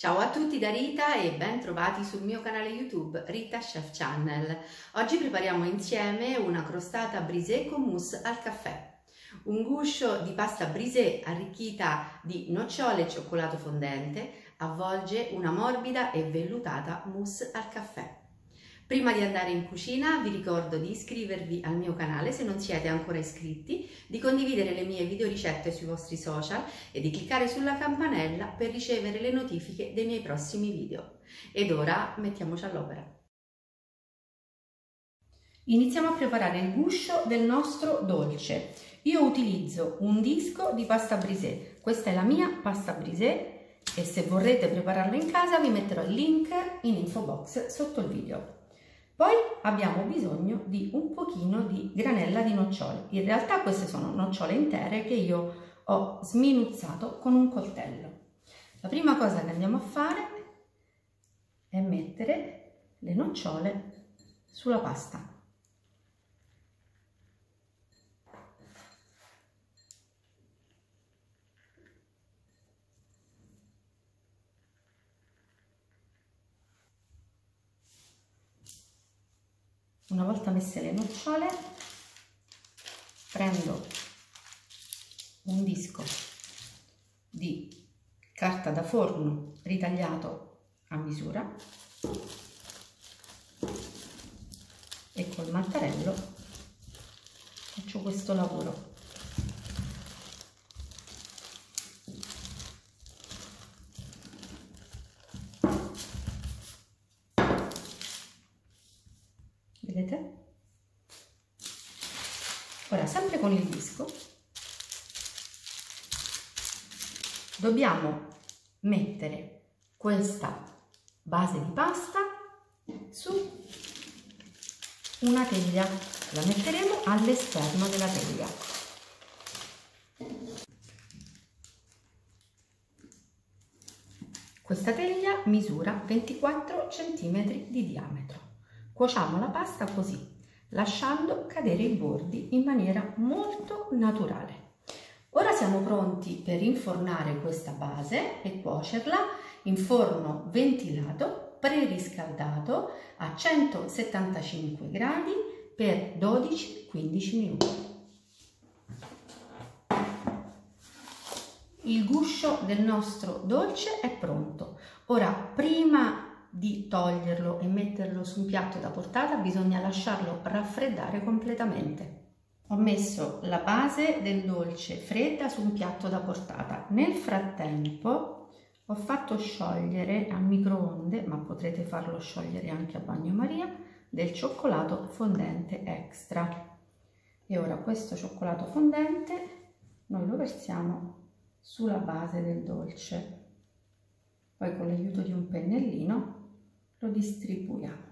Ciao a tutti da Rita e ben trovati sul mio canale YouTube Rita Chef Channel. Oggi prepariamo insieme una crostata brisée con mousse al caffè. Un guscio di pasta brisée arricchita di nocciole e cioccolato fondente avvolge una morbida e vellutata mousse al caffè. Prima di andare in cucina vi ricordo di iscrivervi al mio canale se non siete ancora iscritti, di condividere le mie video ricette sui vostri social e di cliccare sulla campanella per ricevere le notifiche dei miei prossimi video. Ed ora mettiamoci all'opera. Iniziamo a preparare il guscio del nostro dolce. Io utilizzo un disco di pasta brisée, questa è la mia pasta brisée e se vorrete prepararla in casa vi metterò il link in info box sotto il video. Poi abbiamo bisogno di un pochino di granella di nocciole. In realtà queste sono nocciole intere che io ho sminuzzato con un coltello. La prima cosa che andiamo a fare è mettere le nocciole sulla pasta. Una volta messe le nocciole, prendo un disco di carta da forno ritagliato a misura e col mattarello faccio questo lavoro. Vedete? Ora, sempre con il disco, dobbiamo mettere questa base di pasta su una teglia. La metteremo all'esterno della teglia. Questa teglia misura 24 cm di diametro. Cuociamo la pasta così, lasciando cadere i bordi in maniera molto naturale. Ora siamo pronti per infornare questa base e cuocerla in forno ventilato preriscaldato a 175 gradi per 12-15 minuti. Il guscio del nostro dolce è pronto. Ora, prima di toglierlo e metterlo su un piatto da portata bisogna lasciarlo raffreddare completamente. Ho messo la base del dolce fredda su un piatto da portata. Nel frattempo ho fatto sciogliere a microonde, ma potrete farlo sciogliere anche a bagnomaria, del cioccolato fondente extra. E ora questo cioccolato fondente noi lo versiamo sulla base del dolce. Poi con l'aiuto di un pennellino lo distribuiamo.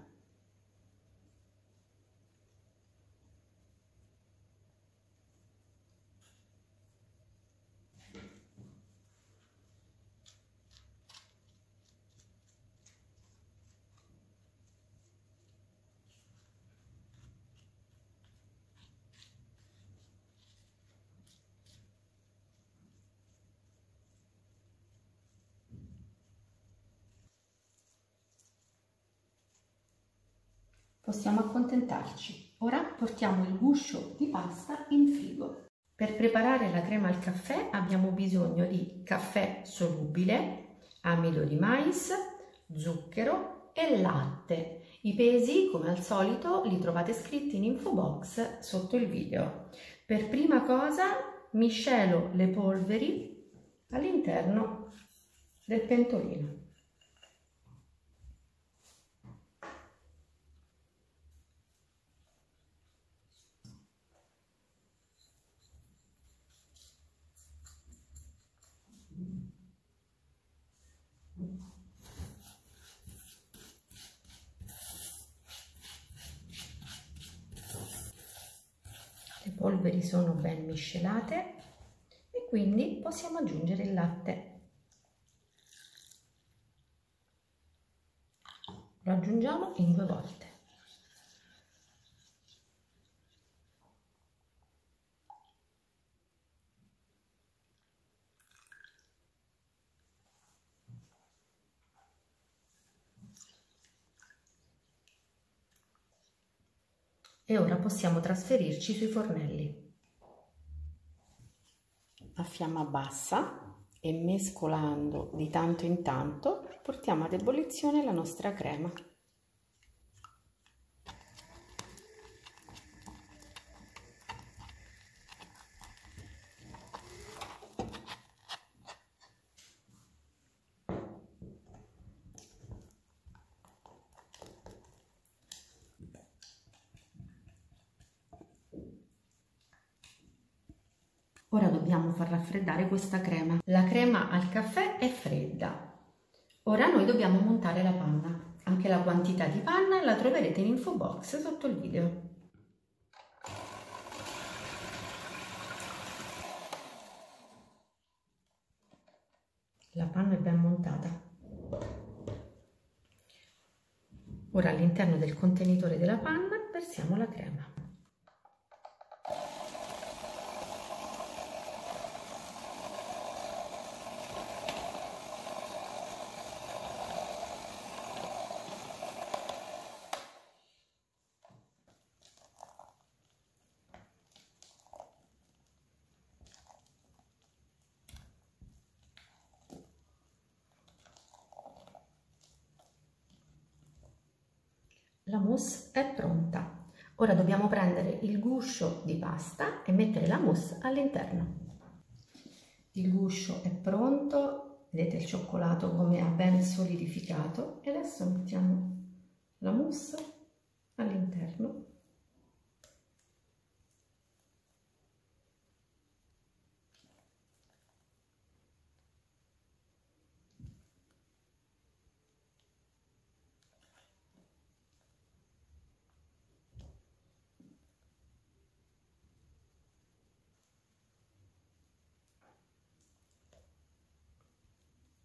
Possiamo accontentarci. Ora portiamo il guscio di pasta in frigo. Per preparare la crema al caffè abbiamo bisogno di caffè solubile, amido di mais, zucchero e latte. I pesi, come al solito, li trovate scritti in info box sotto il video. Per prima cosa miscelo le polveri all'interno del pentolino. Le polveri sono ben miscelate e quindi possiamo aggiungere il latte. Lo aggiungiamo in 2 volte. E ora possiamo trasferirci sui fornelli. A fiamma bassa e mescolando di tanto in tanto portiamo ad ebollizione la nostra crema. Ora dobbiamo far raffreddare questa crema. La crema al caffè è fredda. Ora noi dobbiamo montare la panna. Anche la quantità di panna la troverete in info box sotto il video. La panna è ben montata. Ora all'interno del contenitore della panna versiamo la crema. La mousse è pronta. Ora dobbiamo prendere il guscio di pasta e mettere la mousse all'interno. Il guscio è pronto, vedete il cioccolato come ha ben solidificato e adesso mettiamo la mousse all'interno.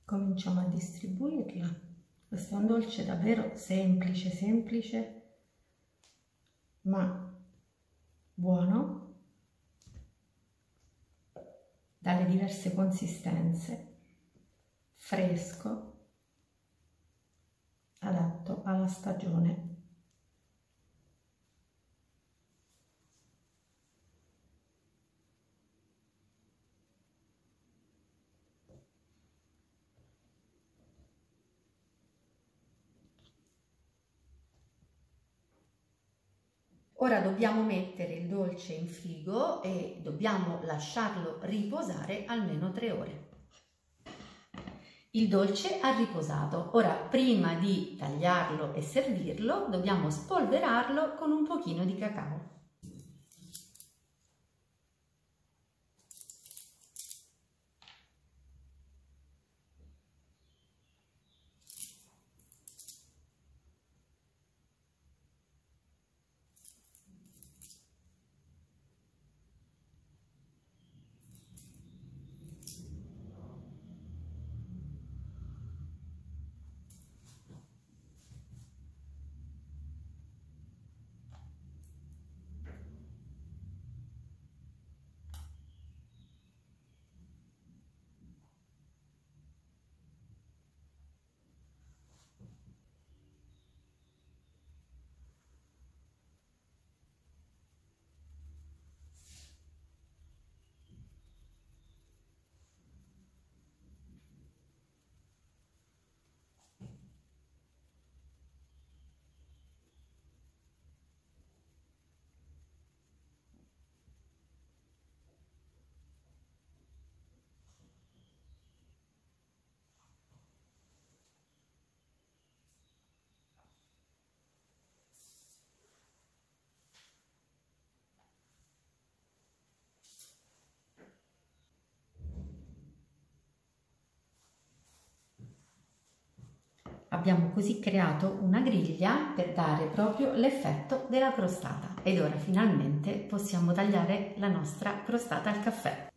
Cominciamo a distribuirla. Questo è un dolce davvero semplice, ma buono, dalle diverse consistenze, fresco, adatto alla stagione. Ora dobbiamo mettere il dolce in frigo e dobbiamo lasciarlo riposare almeno 3 ore. Il dolce ha riposato. Ora, prima di tagliarlo e servirlo, dobbiamo spolverarlo con un pochino di cacao. Abbiamo così creato una griglia per dare proprio l'effetto della crostata ed ora finalmente possiamo tagliare la nostra crostata al caffè.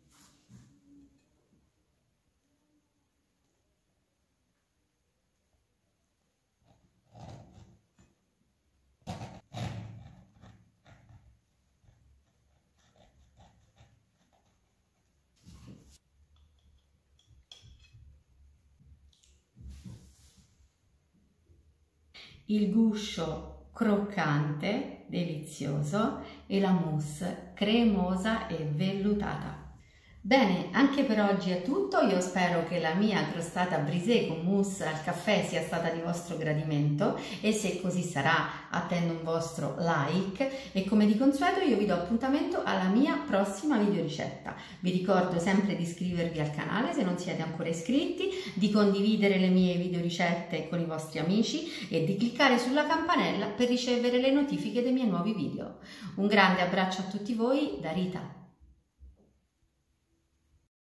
Il guscio croccante delizioso e la mousse cremosa e vellutata. Bene, anche per oggi è tutto. Io spero che la mia crostata brisée con mousse al caffè sia stata di vostro gradimento e se così sarà attendo un vostro like e come di consueto io vi do appuntamento alla mia prossima videoricetta. Vi ricordo sempre di iscrivervi al canale se non siete ancora iscritti, di condividere le mie videoricette con i vostri amici e di cliccare sulla campanella per ricevere le notifiche dei miei nuovi video. Un grande abbraccio a tutti voi da Rita.